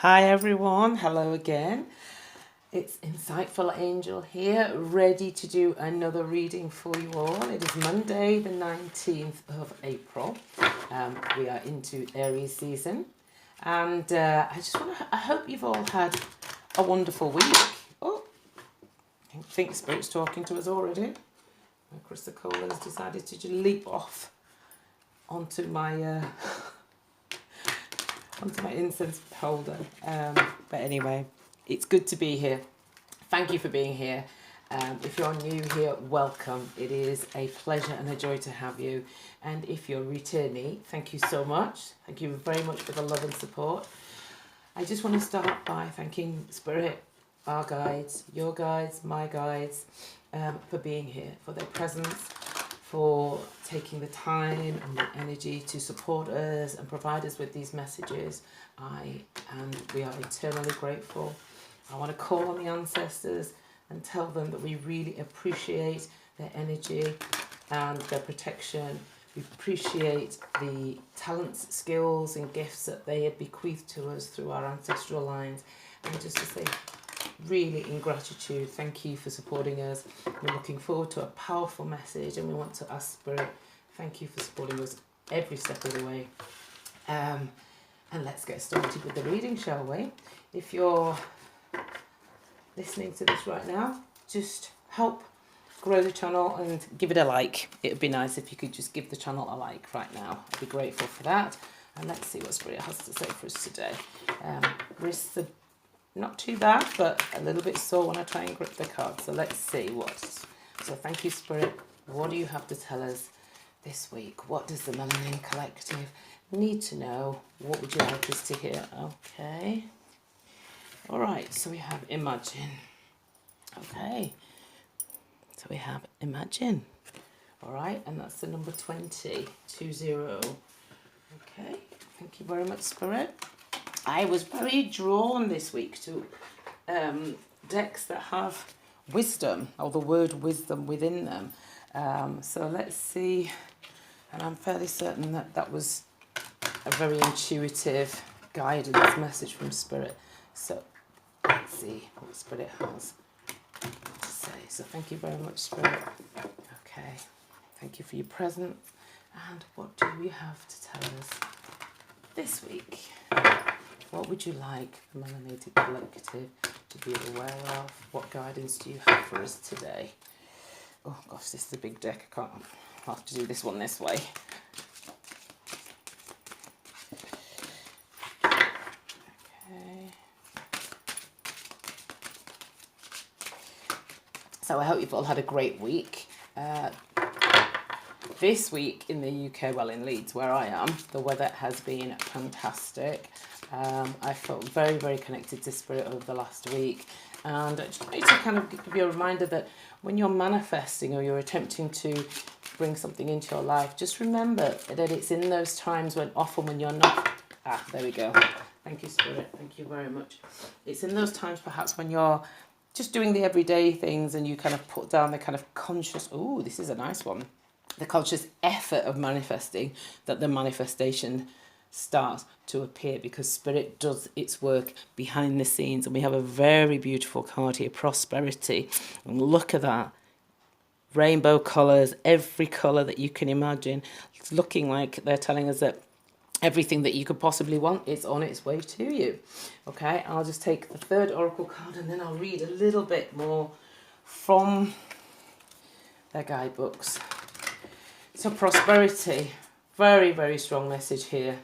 Hi everyone, hello again. It's Insightful Angel here, ready to do another reading for you all. It is Monday, the 19th of April. We are into Aries season, and I hope you've all had a wonderful week. Oh, I think Spirit's talking to us already. Krista Cole has decided to just leap off onto my incense holder. But anyway, it's good to be here. Thank you for being here. If you're new here, welcome. It is a pleasure and a joy to have you. And if you're returnee, thank you so much. Thank you very much for the love and support. I just want to start by thanking Spirit, our guides, your guides, my guides, for being here, for their presence, for taking the time and the energy to support us and provide us with these messages. We are eternally grateful. I want to call on the ancestors and tell them that we really appreciate their energy and their protection. We appreciate the talents, skills and gifts that they have bequeathed to us through our ancestral lines. And just to say, really in gratitude, thank you for supporting us. We're looking forward to a powerful message, and we want to ask Spirit, thank you for supporting us every step of the way. And let's get started with the reading, shall we? If you're listening to this right now, just help grow the channel and give it a like. It would be nice if you could just give the channel a like right now. I'd be grateful for that. And let's see what Spirit has to say for us today. Wrists are not too bad, but a little bit sore when I try and grip the card. So let's see what. So thank you, Spirit. What do you have to tell us this week? What does the Melanated Collective need to know? What would you like us to hear? Okay. All right. So we have Imagine. Okay. So we have Imagine. All right. And that's the number 20. 20. Okay. Thank you very much, Spirit. I was very drawn this week to decks that have wisdom, or the word wisdom within them. So let's see. And I'm fairly certain that that was a very intuitive guidance message from Spirit. So let's see what Spirit has to say. So thank you very much, Spirit. Okay. Thank you for your presence. And what do we have to tell us this week? What would you like the Melanated Collective to be aware of? What guidance do you have for us today? Oh gosh, this is a big deck. I'll have to do this one this way. Okay. So I hope you've all had a great week. This week in the UK, well in Leeds where I am, the weather has been fantastic. I felt very, very connected to Spirit over the last week. And I just wanted to kind of give you a reminder that when you're manifesting or you're attempting to bring something into your life, just remember that it's in those times when often when you're not... there we go. Thank you, Spirit. Thank you very much. It's in those times perhaps when you're just doing the everyday things and you kind of put down the kind of conscious... Oh, this is a nice one. The conscious effort of manifesting, that the manifestation starts to appear, because Spirit does its work behind the scenes. And we have a very beautiful card here, Prosperity. And look at that. Rainbow colours, every colour that you can imagine. It's looking like they're telling us that everything that you could possibly want is on its way to you. Okay, I'll just take the third oracle card and then I'll read a little bit more from their guidebooks. So Prosperity, very, very strong message here.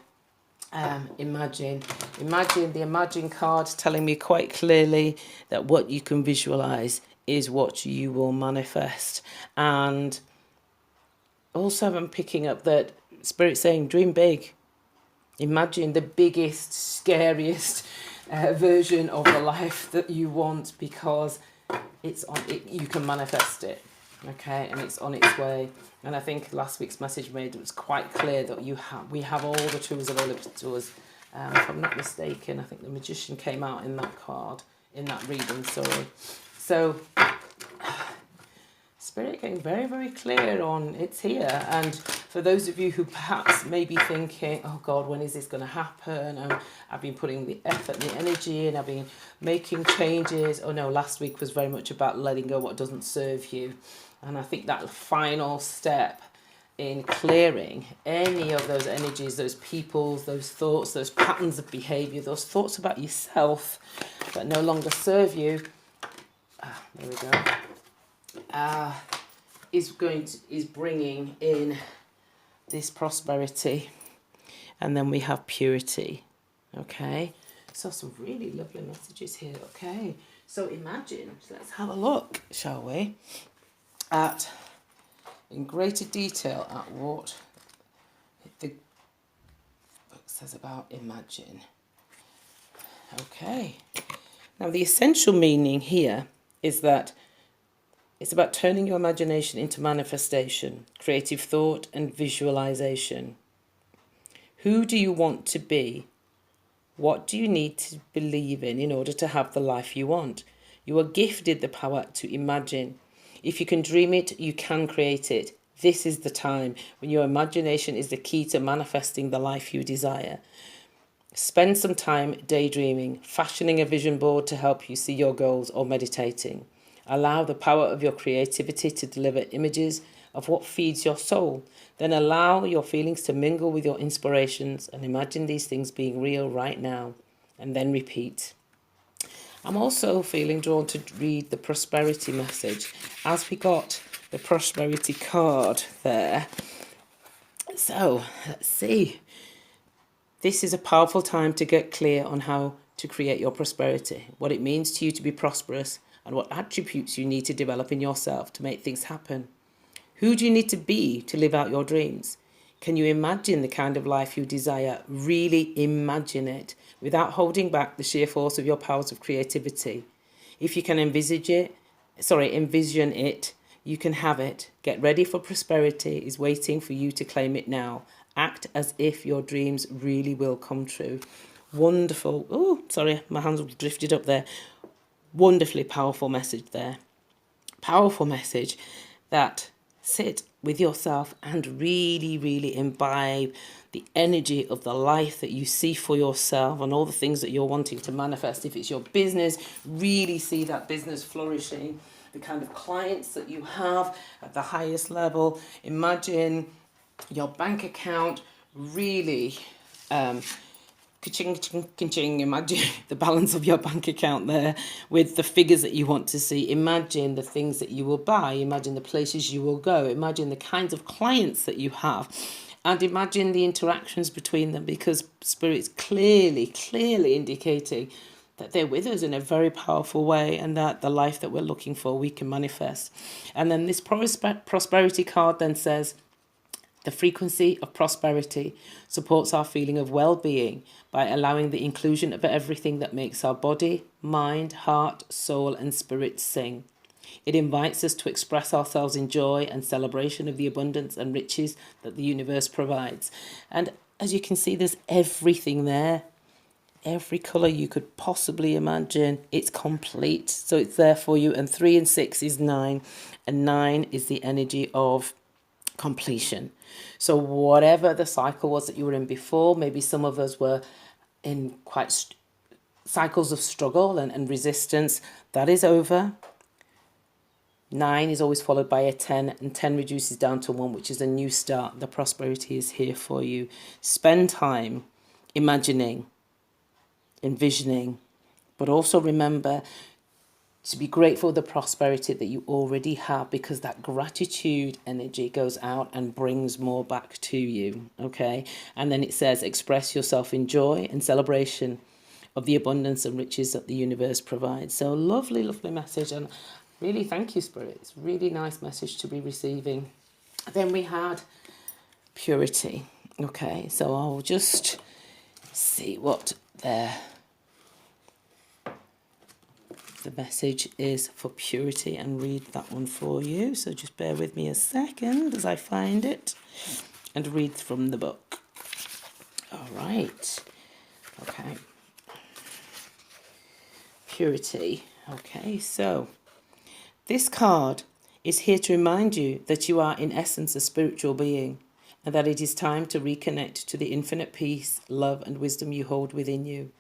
Imagine the Imagine card telling me quite clearly that what you can visualize is what you will manifest. And also I'm picking up that Spirit saying dream big. Imagine the biggest, scariest version of the life that you want, because it's on it, you can manifest it. Okay, and it's on its way. And I think last week's message made it was quite clear that we have all the tools available to us. If I'm not mistaken, I think the Magician came out in that card, in that reading, sorry. So Spirit getting very, very clear on it's here. And for those of you who perhaps may be thinking, oh God, when is this going to happen? I've been putting the effort and the energy in, I've been making changes. Oh no, last week was very much about letting go what doesn't serve you. And I think that final step in clearing any of those energies, those peoples, those thoughts, those patterns of behavior, those thoughts about yourself that no longer serve you, there we go, is bringing in this prosperity, and then we have purity. Okay, so some really lovely messages here. Okay, so imagine, let's have a look, shall we, at in greater detail at what the book says about imagine. Okay, now the essential meaning here is that it's about turning your imagination into manifestation, creative thought and visualization. Who do you want to be? What do you need to believe in order to have the life you want? You are gifted the power to imagine. If you can dream it, you can create it. This is the time when your imagination is the key to manifesting the life you desire. Spend some time daydreaming, fashioning a vision board to help you see your goals, or meditating. Allow the power of your creativity to deliver images of what feeds your soul. Then allow your feelings to mingle with your inspirations and imagine these things being real right now. And then repeat. I'm also feeling drawn to read the prosperity message as we got the prosperity card there. So let's see. This is a powerful time to get clear on how to create your prosperity, what it means to you to be prosperous, and what attributes you need to develop in yourself to make things happen. Who do you need to be to live out your dreams? Can you imagine the kind of life you desire? Really imagine it without holding back the sheer force of your powers of creativity. If you can envision it, you can have it. Get ready, for prosperity is waiting for you to claim it now. Act as if your dreams really will come true. Wonderful. Oh, sorry, my hands drifted up there. Wonderfully powerful message there. Powerful message that sit with yourself and really, really imbibe the energy of the life that you see for yourself and all the things that you're wanting to manifest. If it's your business, really see that business flourishing, the kind of clients that you have at the highest level. Imagine your bank account really ka-ching, imagine the balance of your bank account there with the figures that you want to see. Imagine the things that you will buy. Imagine the places you will go. Imagine the kinds of clients that you have. And imagine the interactions between them, because Spirit's clearly indicating that they're with us in a very powerful way, and that the life that we're looking for, we can manifest. And then this prosperity card then says, the frequency of prosperity supports our feeling of well-being by allowing the inclusion of everything that makes our body, mind, heart, soul, and spirit sing. It invites us to express ourselves in joy and celebration of the abundance and riches that the universe provides. And as you can see, there's everything there. Every colour you could possibly imagine. It's complete. So it's there for you. And 3 and 6 is 9. And 9 is the energy of completion. So whatever the cycle was that you were in before, maybe some of us were in quite cycles of struggle and resistance, that is over. 9 is always followed by a 10, and 10 reduces down to 1, which is a new start. The prosperity is here for you. Spend time imagining, envisioning, but also remember to be grateful for the prosperity that you already have, because that gratitude energy goes out and brings more back to you, okay? And then it says, express yourself in joy and celebration of the abundance and riches that the universe provides. So lovely, lovely message. And really thank you, Spirit. It's a really nice message to be receiving. Then we had purity, okay? So I'll just see what the message is for purity and read that one for you. So just bear with me a second as I find it and read from the book. All right. Okay. Purity. Okay, so this card is here to remind you that you are in essence a spiritual being and that it is time to reconnect to the infinite peace, love and wisdom you hold within you.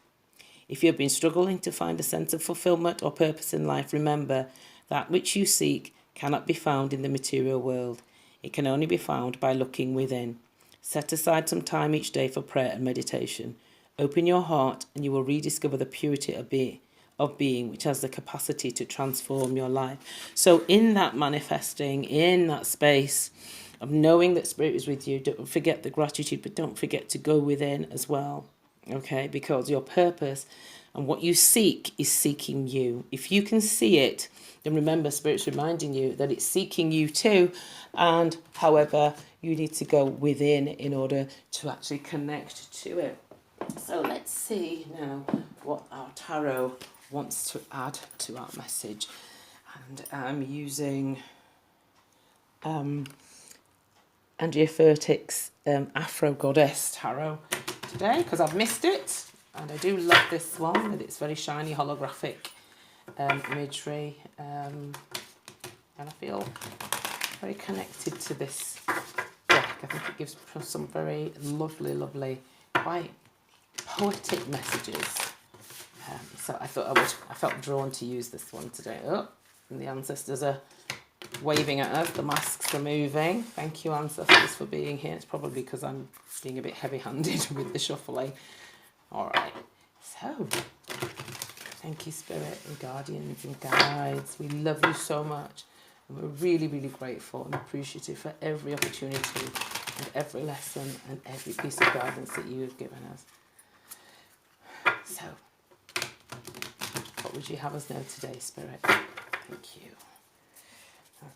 If you have been struggling to find a sense of fulfillment or purpose in life, remember that which you seek cannot be found in the material world. It can only be found by looking within. Set aside some time each day for prayer and meditation. Open your heart and you will rediscover the purity of being, which has the capacity to transform your life. So in that manifesting, in that space of knowing that Spirit is with you, don't forget the gratitude, but don't forget to go within as well. Okay, because your purpose and what you seek is seeking you. If you can see it, then remember Spirit's reminding you that it's seeking you too. And however, you need to go within in order to actually connect to it. So let's see now what our tarot wants to add to our message. And I'm using Andrea Furtick's Afro Goddess Tarot today because I've missed it, and I do love this one with its very shiny holographic imagery, and I feel very connected to this deck. I think it gives some very lovely, quite poetic messages. So I thought I felt drawn to use this one today. Oh, and the ancestors are waving at us. The masks are moving. Thank you, ancestors, for being here. It's probably because I'm being a bit heavy-handed with the shuffling. All right. So, thank you, Spirit and guardians and guides. We love you so much. And we're really, really grateful and appreciative for every opportunity and every lesson and every piece of guidance that you have given us. So, what would you have us know today, Spirit? Thank you.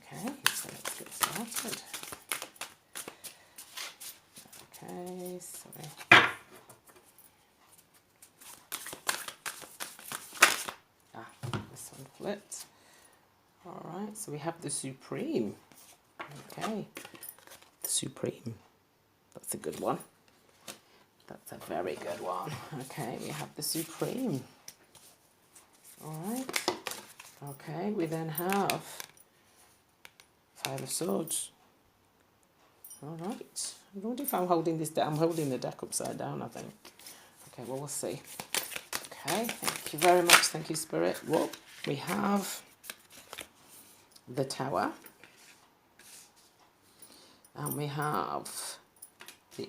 Okay, so let's get started. Okay, sorry. This one flipped. Alright, so we have the Supreme. Okay, the Supreme. That's a good one. That's a very good one. Okay, we have the Supreme. Alright. Okay, we then have Five of Swords. Alright. I wonder if I'm holding this down. I'm holding the deck upside down, I think. Okay, well, we'll see. Okay, thank you very much. Thank you, Spirit. Well, we have the Tower. And we have the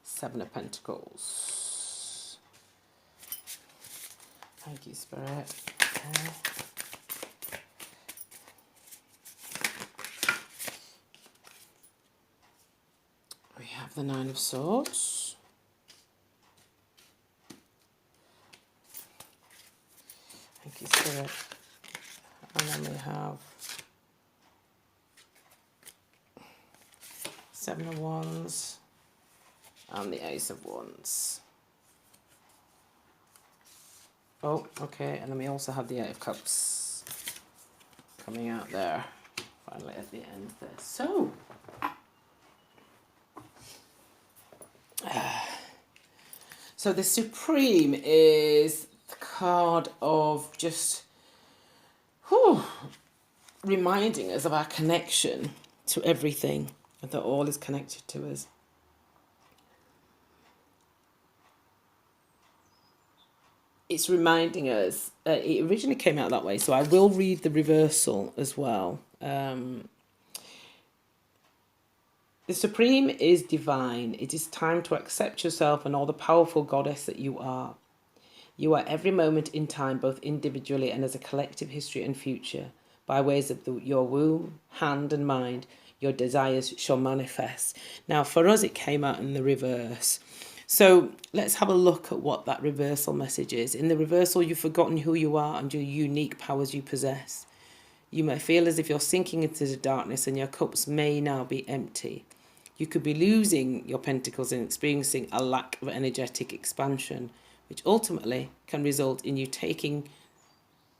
Seven of Pentacles. Thank you, Spirit. Okay. We have the Nine of Swords. Thank you, Spirit. And then we have Seven of Wands and the Ace of Wands. Oh, okay, and then we also have the Eight of Cups coming out there, finally at the end there. So the Supreme is the card of just reminding us of our connection to everything, and that all is connected to us. It's reminding us, it originally came out that way, so I will read the reversal as well. The Supreme is divine. It is time to accept yourself and all the powerful goddess that you are. You are every moment in time, both individually and as a collective history and future. By ways of your womb, hand and mind, your desires shall manifest. Now, for us, it came out in the reverse. So let's have a look at what that reversal message is. In the reversal, you've forgotten who you are and your unique powers you possess. You may feel as if you're sinking into the darkness and your cups may now be empty. You could be losing your pentacles and experiencing a lack of energetic expansion, which ultimately can result in you taking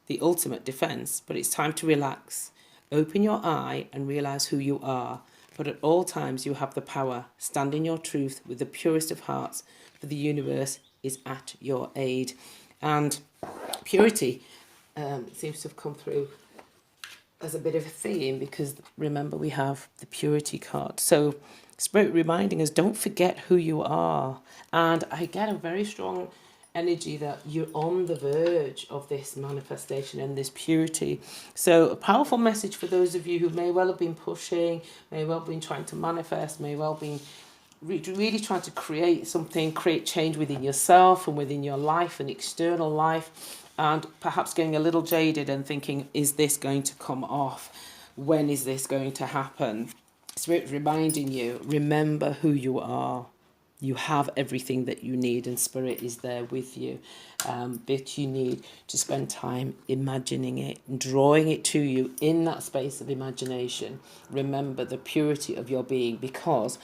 the ultimate defense. But it's time to relax. Open your eye and realize who you are. But at all times you have the power. Stand in your truth with the purest of hearts, for the universe is at your aid. And purity seems to have come through as a bit of a theme, because remember we have the purity card. So Spirit reminding us, don't forget who you are. And I get a very strong energy that you're on the verge of this manifestation and this purity. So a powerful message for those of you who may well have been pushing, may well have been trying to manifest, may well have been really trying to create something, create change within yourself and within your life and external life, and perhaps getting a little jaded and thinking, is this going to come off? When is this going to happen? Spirit reminding you, remember who you are. You have everything that you need, and Spirit is there with you. But you need to spend time imagining it, drawing it to you in that space of imagination. Remember the purity of your being, because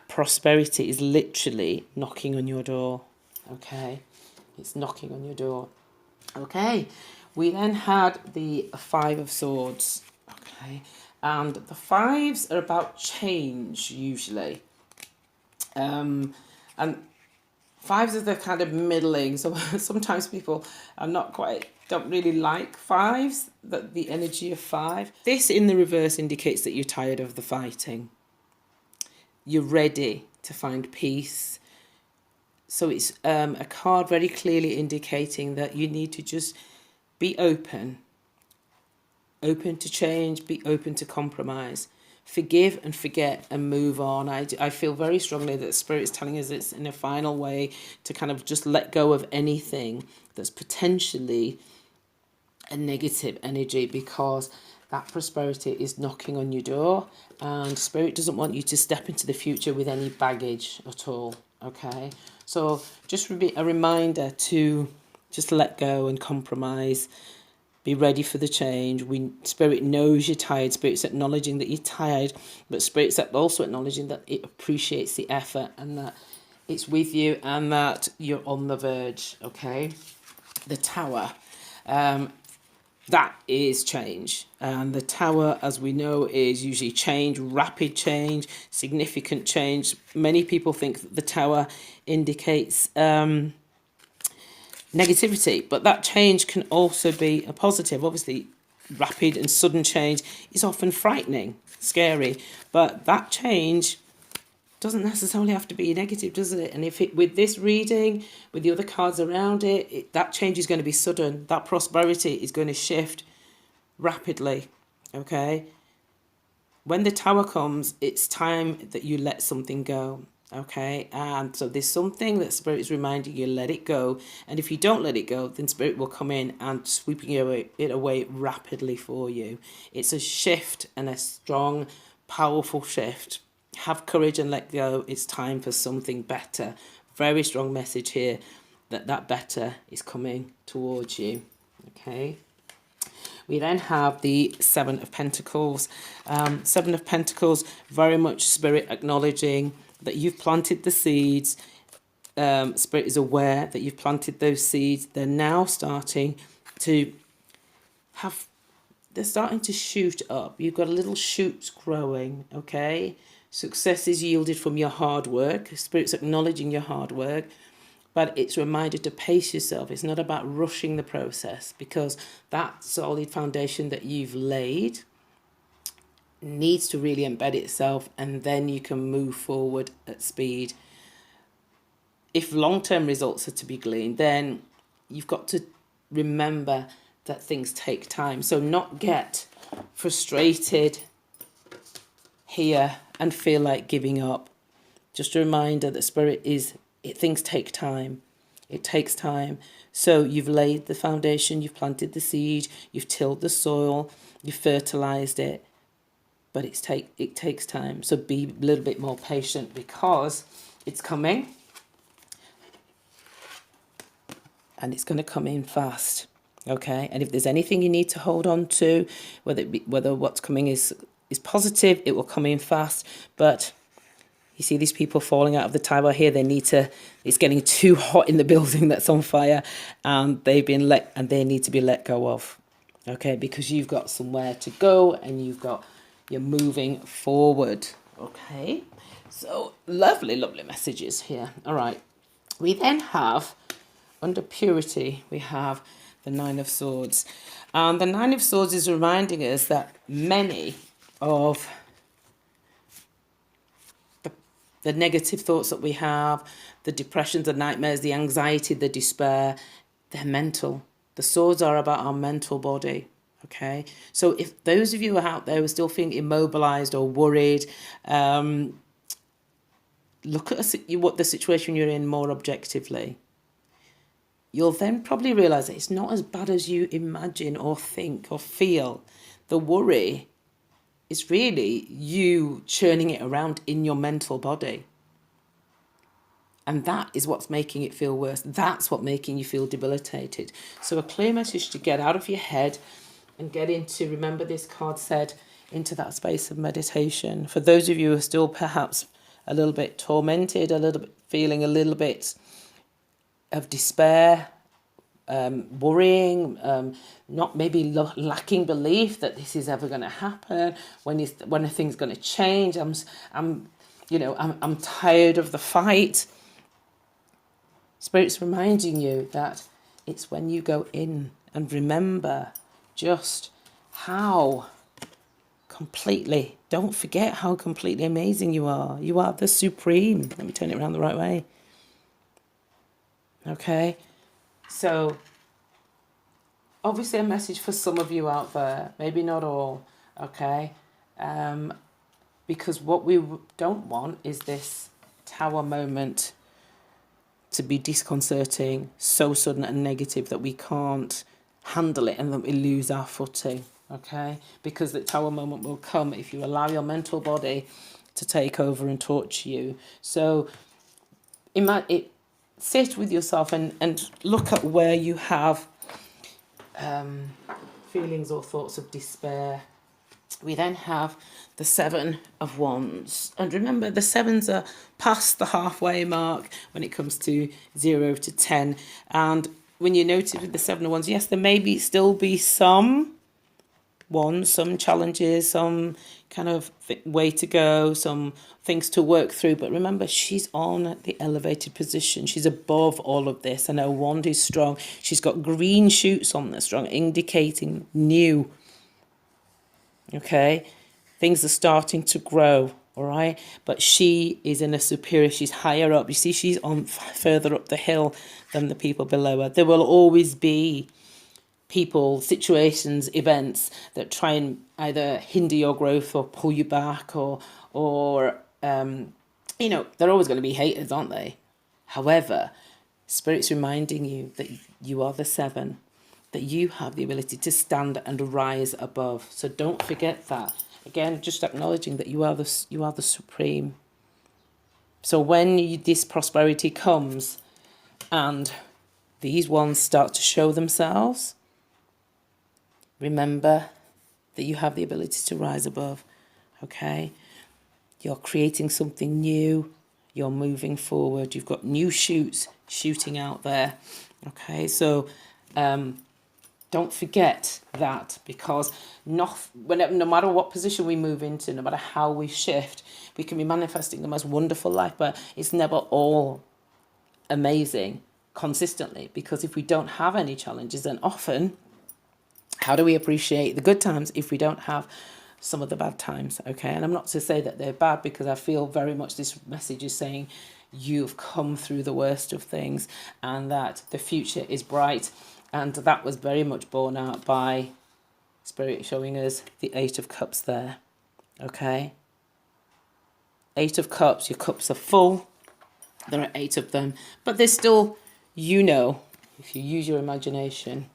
prosperity is literally knocking on your door. Okay? It's knocking on your door. Okay. We then had the Five of Swords. Okay. And the fives are about change, usually. And fives are the kind of middling. So sometimes people are don't really like fives, the energy of five. This in the reverse indicates that you're tired of the fighting. You're ready to find peace. So it's a card very clearly indicating that you need to just be open to change, be open to compromise. Forgive and forget and move on. I feel very strongly that Spirit is telling us it's in a final way to kind of just let go of anything that's potentially a negative energy, because that prosperity is knocking on your door, and Spirit doesn't want you to step into the future with any baggage at all. Okay, so just a reminder to just let go and compromise. Be ready for the change. Spirit knows you're tired. Spirit's acknowledging that you're tired, but Spirit's also acknowledging that it appreciates the effort and that it's with you and that you're on the verge. Okay, the Tower. That is change. And the Tower, as we know, is usually change, rapid change, significant change. Many people think that the Tower indicates negativity, but that change can also be a positive. Obviously, rapid and sudden change is often frightening, scary, but that change doesn't necessarily have to be negative, does it? And with this reading, with the other cards around it, that change is going to be sudden. That prosperity is going to shift rapidly. Okay, when the Tower comes, it's time that you let something go. Okay, and so there's something that Spirit is reminding you, let it go. And if you don't let it go, then Spirit will come in and sweeping it away rapidly for you. It's a shift, and a strong, powerful shift. Have courage and let go. It's time for something better. Very strong message here that better is coming towards you. Okay. We then have the Seven of Pentacles. Seven of Pentacles, very much Spirit acknowledging that you've planted the seeds. Spirit is aware that you've planted those seeds. They're now starting to they're starting to shoot up. You've got a little shoots growing, okay? Success is yielded from your hard work. Spirit's acknowledging your hard work, but it's a reminder to pace yourself. It's not about rushing the process, because that solid foundation that you've laid needs to really embed itself, and then you can move forward at speed. If long-term results are to be gleaned, then you've got to remember that things take time. So not get frustrated here and feel like giving up. Just a reminder that things take time. It takes time. So you've laid the foundation, you've planted the seed, you've tilled the soil, you've fertilized it, but it takes time. So be a little bit more patient, because it's coming, and it's going to come in fast. Okay, and if there's anything you need to hold on to, whether what's coming is positive, it will come in fast. But you see these people falling out of the tower here. It's getting too hot in the building that's on fire, and they need to be let go of. Okay, because you've got somewhere to go, and you're moving forward. Okay, so lovely messages here. All right, we then have, under purity, we have the Nine of Swords. And the Nine of Swords is reminding us that many of the negative thoughts that we have, the depressions, the nightmares, the anxiety, the despair, they're mental. The swords are about our mental body. Okay, so if those of you are out there who are still feeling immobilized or worried, look at what the situation you're in more objectively. You'll then probably realize that it's not as bad as you imagine or think or feel. The worry is really you churning it around in your mental body. And that is what's making it feel worse. That's what's making you feel debilitated. So a clear message to get out of your head and get into, remember this card said, into that space of meditation. For those of you who are still perhaps a little bit tormented, a little bit feeling a little bit of despair, worrying, not maybe lacking belief that this is ever going to happen, when a thing's going to change. I'm tired of the fight. Spirit's reminding you that it's when you go in and remember just how completely, don't forget how completely amazing you are. You are the supreme. Let me turn it around the right way. Okay, so obviously a message for some of you out there, maybe not all, okay? Because what we don't want is this tower moment to be disconcerting, so sudden and negative that we can't handle it and that we lose our footing, okay? Because the tower moment will come if you allow your mental body to take over and torture you. So sit with yourself and look at where you have feelings or thoughts of despair. We then have the Seven of Wands. And remember, the sevens are past the halfway mark when it comes to 0 to 10. And when you notice with the Seven of Wands, yes, there may still be some challenges, some kind of way to go, some things to work through. But remember, she's on the elevated position. She's above all of this, and her wand is strong. She's got green shoots on there, strong, indicating new. Okay, things are starting to grow, all right? But she is in a superior, she's higher up. You see, she's on further up the hill than the people below her. There will always be people, situations, events that try and either hinder your growth or pull you back or they're always going to be haters, aren't they? However, Spirit's reminding you that you are the seven, that you have the ability to stand and rise above. So don't forget that. Again, just acknowledging that you are the supreme. So when this prosperity comes and these ones start to show themselves, remember that you have the ability to rise above, okay? You're creating something new. You're moving forward. You've got new shoots shooting out there, okay? So don't forget that, because no matter what position we move into, no matter how we shift, we can be manifesting the most wonderful life, but it's never all amazing consistently, because if we don't have any challenges, then often, how do we appreciate the good times if we don't have some of the bad times, okay? And I'm not to say that they're bad, because I feel very much this message is saying you've come through the worst of things and that the future is bright. And that was very much borne out by Spirit showing us the Eight of Cups there, okay? Eight of Cups, your cups are full. There are 8 of them, but there's still, if you use your imagination,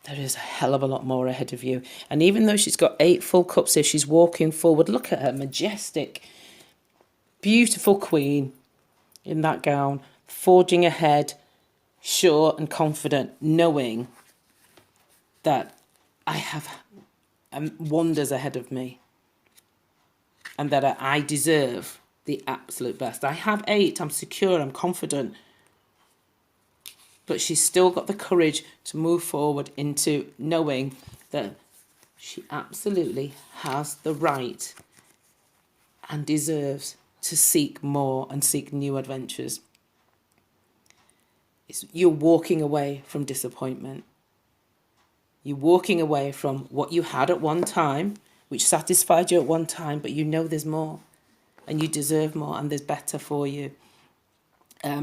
there is a hell of a lot more ahead of you. And even though she's got 8 full cups here, she's walking forward. Look at her, majestic, beautiful queen in that gown, forging ahead, sure and confident, knowing that I have wonders ahead of me and that I deserve the absolute best. I have 8, I'm secure, I'm confident. But she's still got the courage to move forward into knowing that she absolutely has the right and deserves to seek more and seek new adventures. You're walking away from disappointment. You're walking away from what you had at one time, which satisfied you at one time, but you know there's more and you deserve more and there's better for you.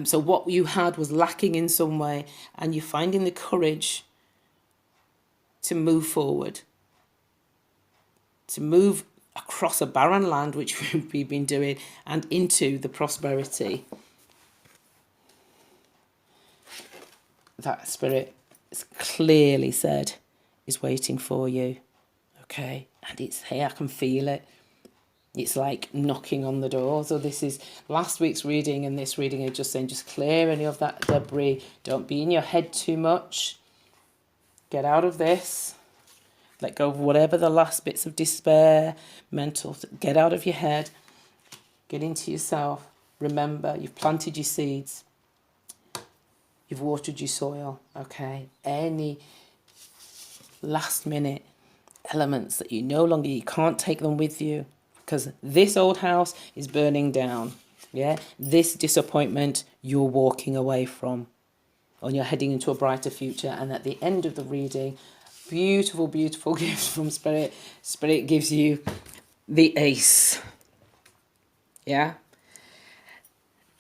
So what you had was lacking in some way, and you're finding the courage to move forward, to move across a barren land, which we've been doing, and into the prosperity that Spirit is clearly said is waiting for you. Okay, and it's here, I can feel it. It's like knocking on the door. So this is last week's reading, and this reading is just saying, just clear any of that debris. Don't be in your head too much. Get out of this. Let go of whatever the last bits of despair, mental, get out of your head. Get into yourself. Remember, you've planted your seeds. You've watered your soil, okay? Any last minute elements that you can't take them with you, because this old house is burning down. Yeah, this disappointment you're walking away from, and you're heading into a brighter future. And at the end of the reading, beautiful, beautiful gift from Spirit. Spirit gives you the Ace. Yeah,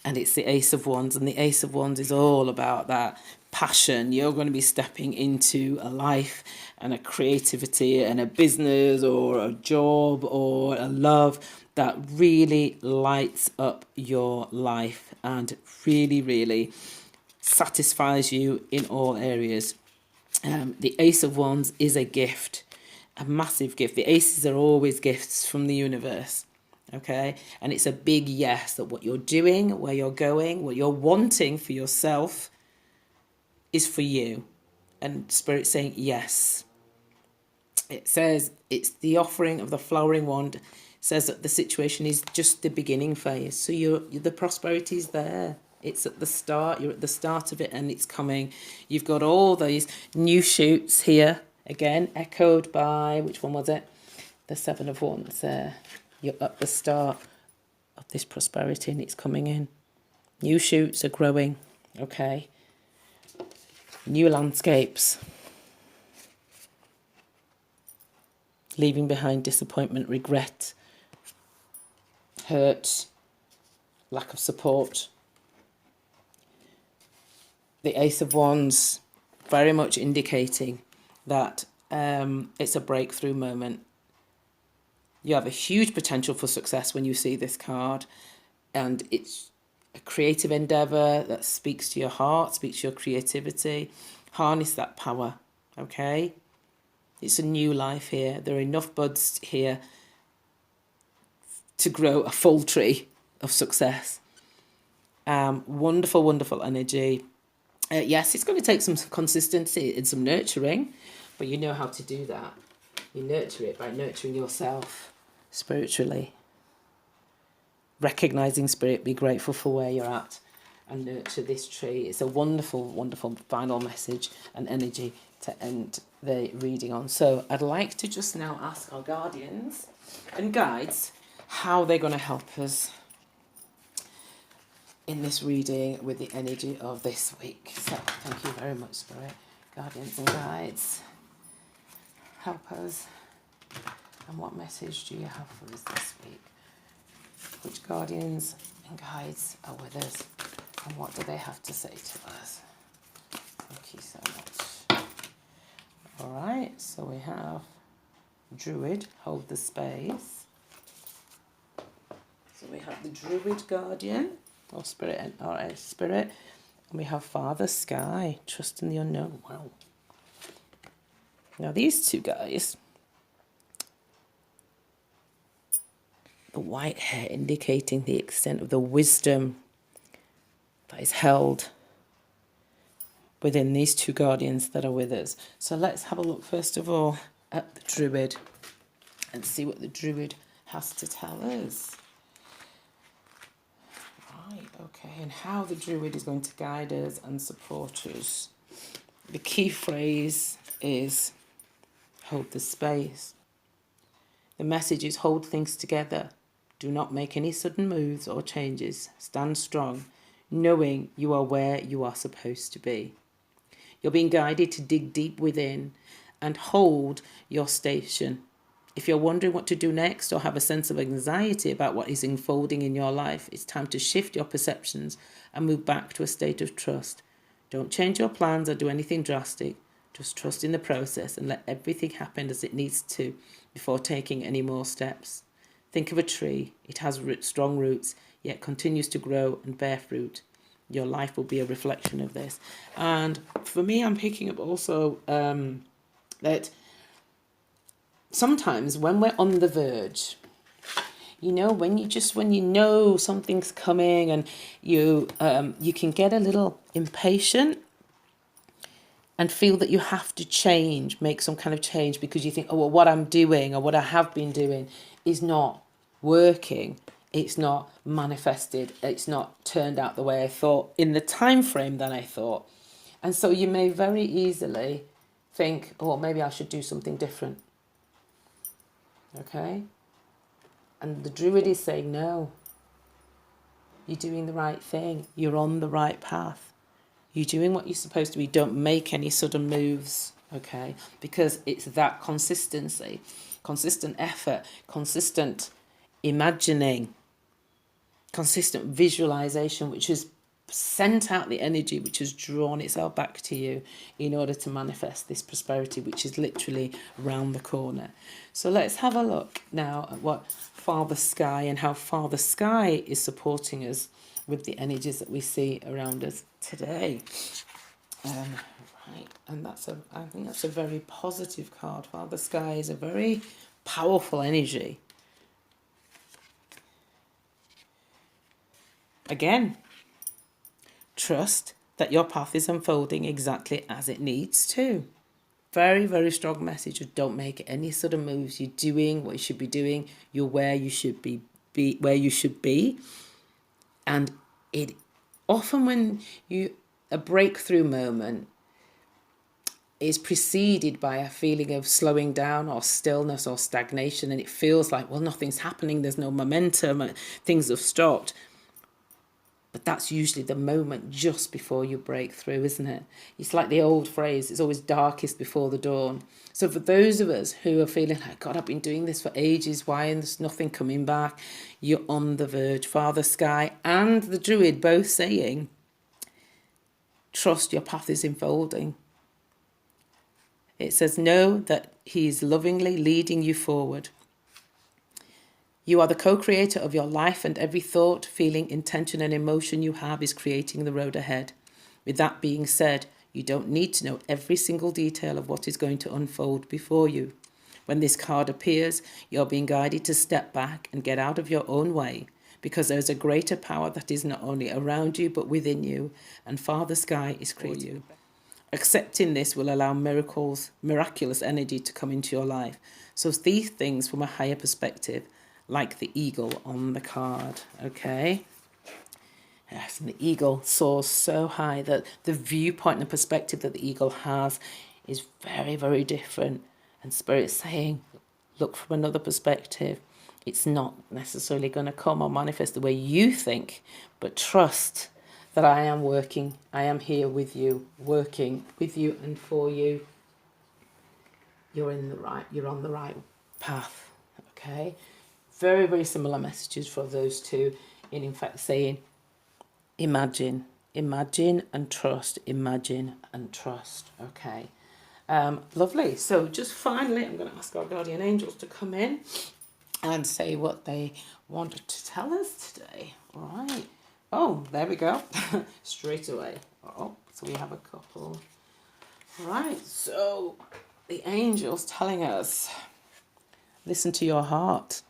and it's the Ace of Wands, and the Ace of Wands is all about that passion. You're going to be stepping into a life and a creativity and a business or a job or a love that really lights up your life and really, really satisfies you in all areas. The Ace of Wands is a gift, a massive gift. The aces are always gifts from the universe. Okay, and it's a big yes that what you're doing, where you're going, what you're wanting for yourself is for you. And Spirit's saying yes. It says it's the offering of the flowering wand. It says that the situation is just the beginning phase. So the prosperity is there. It's at the start. You're at the start of it, and it's coming. You've got all these new shoots here. Again, echoed by, which one was it? The Seven of Wands there. You're at the start of this prosperity, and it's coming in. New shoots are growing, okay? New landscapes. Leaving behind disappointment, regret, hurt, lack of support. The Ace of Wands very much indicating that it's a breakthrough moment. You have a huge potential for success when you see this card, and it's a creative endeavour that speaks to your heart, speaks to your creativity. Harness that power, okay? It's a new life here. There are enough buds here to grow a full tree of success. Wonderful, wonderful energy. Yes, it's going to take some consistency and some nurturing, but you know how to do that. You nurture it by nurturing yourself spiritually. Recognizing Spirit, be grateful for where you're at and nurture this tree. It's a wonderful, wonderful final message and energy to end the reading on. So I'd like to just now ask our guardians and guides how they're going to help us in this reading with the energy of this week. So thank you very much, Spirit, guardians and guides. Help us. And what message do you have for us this week? Which guardians and guides are with us, and what do they have to say to us? Thank you so much. All right, so we have Druid, hold the space. So we have the Druid guardian, or Spirit, or Spirit, and we have Father Sky, trust in the unknown. Wow. Now these two guys, the white hair indicating the extent of the wisdom that is held within these two guardians that are with us. So let's have a look first of all at the Druid and see what the Druid has to tell us. Right, okay, and how the Druid is going to guide us and support us. The key phrase is hold the space. The message is hold things together. Do not make any sudden moves or changes. Stand strong, knowing you are where you are supposed to be. You're being guided to dig deep within and hold your station. If you're wondering what to do next or have a sense of anxiety about what is unfolding in your life, it's time to shift your perceptions and move back to a state of trust. Don't change your plans or do anything drastic. Just trust in the process and let everything happen as it needs to before taking any more steps. Think of a tree. It has strong roots, yet continues to grow and bear fruit. Your life will be a reflection of this. And for me, I'm picking up also that sometimes when we're on the verge, you know, when you know something's coming and you can get a little impatient and feel that you have to change, make some kind of change because you think, oh, well, what I'm doing or what I have been doing is not working. It's not manifested. It's not turned out the way I thought in the time frame that I thought. And so you may very easily think, oh, maybe I should do something different. Okay? And the Druid is saying, no, you're doing the right thing. You're on the right path. You're doing what you're supposed to be. Don't make any sudden moves, okay? Because it's that consistency, consistent effort, consistent imagining, consistent visualization, which has sent out the energy, which has drawn itself back to you in order to manifest this prosperity, which is literally round the corner. So let's have a look now at what Father Sky and how Father Sky is supporting us with the energies that we see around us today. Right, and I think that's a very positive card. Father Sky is a very powerful energy. Again, trust that your path is unfolding exactly as it needs to. Very, very strong message of don't make any sudden moves. You're doing what you should be doing. You're where you should be where you should be. And it often when a breakthrough moment is preceded by a feeling of slowing down or stillness or stagnation, and it feels like, well, nothing's happening, there's no momentum, things have stopped. But that's usually the moment just before you break through, isn't it? It's like the old phrase, it's always darkest before the dawn. So for those of us who are feeling like, God, I've been doing this for ages, why and there's nothing coming back? You're on the verge. Father Sky and the Druid both saying, trust your path is unfolding. It says, know that he is lovingly leading you forward. You are the co-creator of your life, and every thought, feeling, intention and emotion you have is creating the road ahead. With that being said, you don't need to know every single detail of what is going to unfold before you. When this card appears, you're being guided to step back and get out of your own way, because there's a greater power that is not only around you but within you, and Father Sky is creating you. Accepting this will allow miraculous energy to come into your life. So these things from a higher perspective, like the eagle on the card, okay? Yes, and the eagle soars so high that the viewpoint and the perspective that the eagle has is very, very different. And Spirit's saying, look from another perspective. It's not necessarily going to come or manifest the way you think, but trust that I am working. I am here with you, working with you and for you. You're on the right path, okay? Very, very similar messages for those two. In fact, saying, imagine and trust, imagine and trust. Okay, lovely. So just finally, I'm going to ask our guardian angels to come in and say what they wanted to tell us today. All right. Oh, there we go. Straight away. Oh, so we have a couple. All right. So the angels telling us, listen to your heart.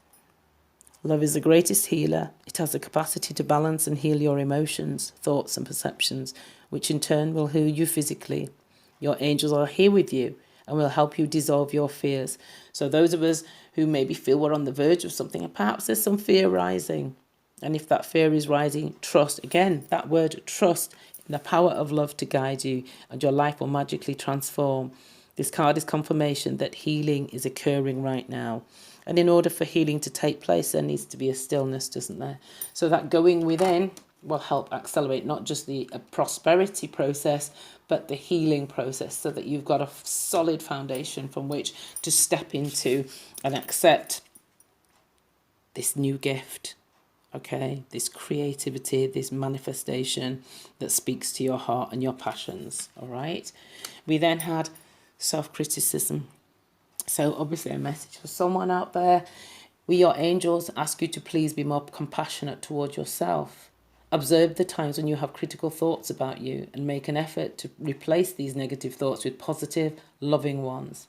Love is the greatest healer. It has the capacity to balance and heal your emotions, thoughts and perceptions, which in turn will heal you physically. Your angels are here with you and will help you dissolve your fears. So those of us who maybe feel we're on the verge of something, and perhaps there's some fear rising. And if that fear is rising, trust. Again, that word trust in the power of love to guide you, and your life will magically transform. This card is confirmation that healing is occurring right now. And in order for healing to take place, there needs to be a stillness, doesn't there? So that going within will help accelerate not just the prosperity process, but the healing process, so that you've got a solid foundation from which to step into and accept this new gift. Okay, this creativity, this manifestation that speaks to your heart and your passions. All right. We then had self-criticism. So obviously a message for someone out there. We, your angels, ask you to please be more compassionate towards yourself. Observe the times when you have critical thoughts about you and make an effort to replace these negative thoughts with positive, loving ones.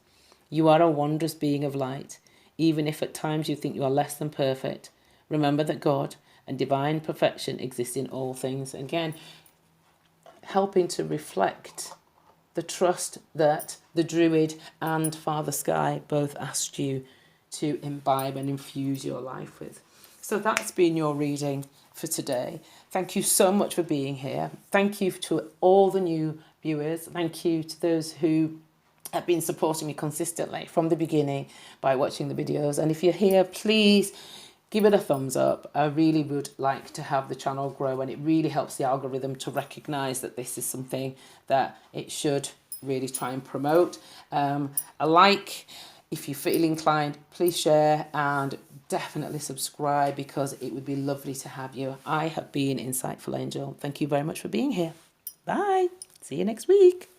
You are a wondrous being of light, even if at times you think you are less than perfect. Remember that God and divine perfection exist in all things. Again, helping to reflect the trust that the Druid and Father Sky both asked you to imbibe and infuse your life with. So that's been your reading for today. Thank you so much for being here. Thank you to all the new viewers. Thank you to those who have been supporting me consistently from the beginning by watching the videos. And if you're here, please give it a thumbs up. I really would like to have the channel grow, and it really helps the algorithm to recognize that this is something that it should really try and promote. A like, if you feel inclined, please share, and definitely subscribe, because it would be lovely to have you. I have been Insightful Angel. Thank you very much for being here. Bye. See you next week.